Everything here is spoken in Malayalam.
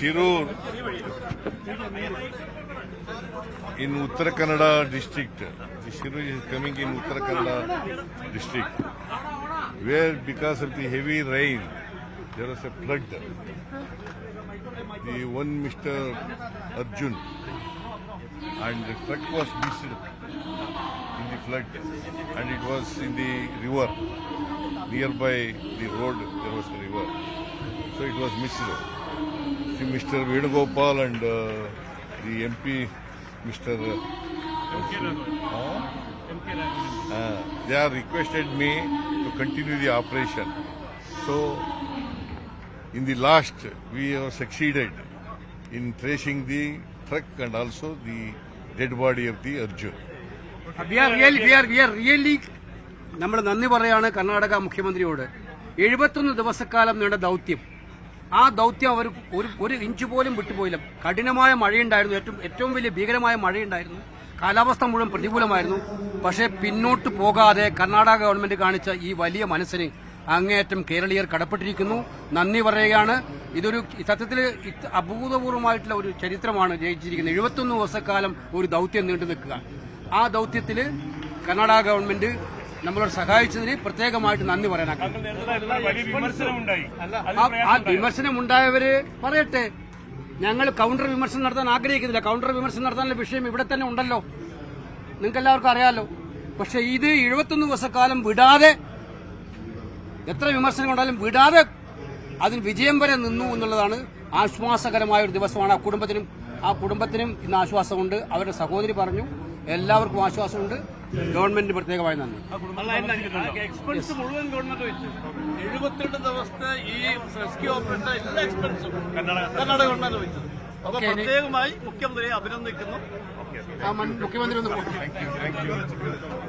Shirur, in Uttara Kannada district. The Shirur is coming in Uttara Kannada district, where because of the heavy rain, there was a flood. The one Mr. Arjun and the truck was missed in the flood, and it was in the river. Nearby the road there was a river, so it was missed. See, Mr. Venugopal and the MP, Mr. They have requested me to continue the operation. So, in the last, we have succeeded in tracing the truck and also the dead body of the Arjun. We are really നമ്മൾ നന്ദി പറയാണ് കർണാടക മുഖ്യമന്ത്രിയോട്. 71 ദിവസക്കാലം നീണ്ട ദൌത്യം, ആ ദൌത്യം അവർ ഒരു ഇഞ്ച് പോലും വിട്ടുപോയില്ല. കഠിനമായ മഴയുണ്ടായിരുന്നു, ഏറ്റവും വലിയ ഭീകരമായ മഴയുണ്ടായിരുന്നു, കാലാവസ്ഥ മുഴുവൻ പ്രതികൂലമായിരുന്നു. പക്ഷേ പിന്നോട്ട് പോകാതെ കർണാടക ഗവൺമെന്റ് കാണിച്ച ഈ വലിയ മനസ്സിന് അങ്ങേയറ്റം കേരളീയർ കടപ്പെട്ടിരിക്കുന്നു. നന്ദി പറയുകയാണ്. ഇതൊരു സത്യത്തിൽ അഭൂതപൂർവമായിട്ടുള്ള ഒരു ചരിത്രമാണ് ജയിച്ചിരിക്കുന്നത്. 71 ദിവസക്കാലം ഒരു ദൌത്യം നീണ്ടു നിൽക്കുക. ആ ദൌത്യത്തിൽ കർണാടക ഗവൺമെന്റ് നമ്മളോട് സഹായിച്ചതിന് പ്രത്യേകമായിട്ട് നന്ദി പറയാനാണ്. ആ വിമർശനം ഉണ്ടായവര് പറയട്ടെ. ഞങ്ങൾ കൗണ്ടർ വിമർശനം നടത്താൻ ആഗ്രഹിക്കുന്നില്ല. കൗണ്ടർ വിമർശനം നടത്താനുള്ള വിഷയം ഇവിടെ തന്നെ ഉണ്ടല്ലോ, നിങ്ങൾക്ക് എല്ലാവർക്കും അറിയാലോ. പക്ഷെ ഇത് 71 ദിവസക്കാലം വിടാതെ, എത്ര വിമർശനം ഉണ്ടായാലും വിടാതെ അതിന് വിജയം വരെ നിന്നു എന്നുള്ളതാണ് ആശ്വാസകരമായ ഒരു ദിവസമാണ്. ആ കുടുംബത്തിനും ഇന്ന് ആശ്വാസമുണ്ട്. അവരുടെ സഹോദരി പറഞ്ഞു, എല്ലാവർക്കും ആശ്വാസമുണ്ട്. ഗവൺമെന്റിന് പ്രത്യേകമായി നന്ദി. എക്സ്പെൻസ് മുഴുവൻ ഗവൺമെന്റ് വെച്ചു. 72 ദിവസത്തെ ഈ റെസ്ക്യൂ ഓപ്പറേഷൻ എല്ലാ എക്സ്പെൻസും കർണാടക ഗവൺമെന്റ് വെച്ചത്. അപ്പൊ പ്രത്യേകമായി മുഖ്യമന്ത്രിയെ അഭിനന്ദിക്കുന്നു. മുഖ്യമന്ത്രി ഒന്ന്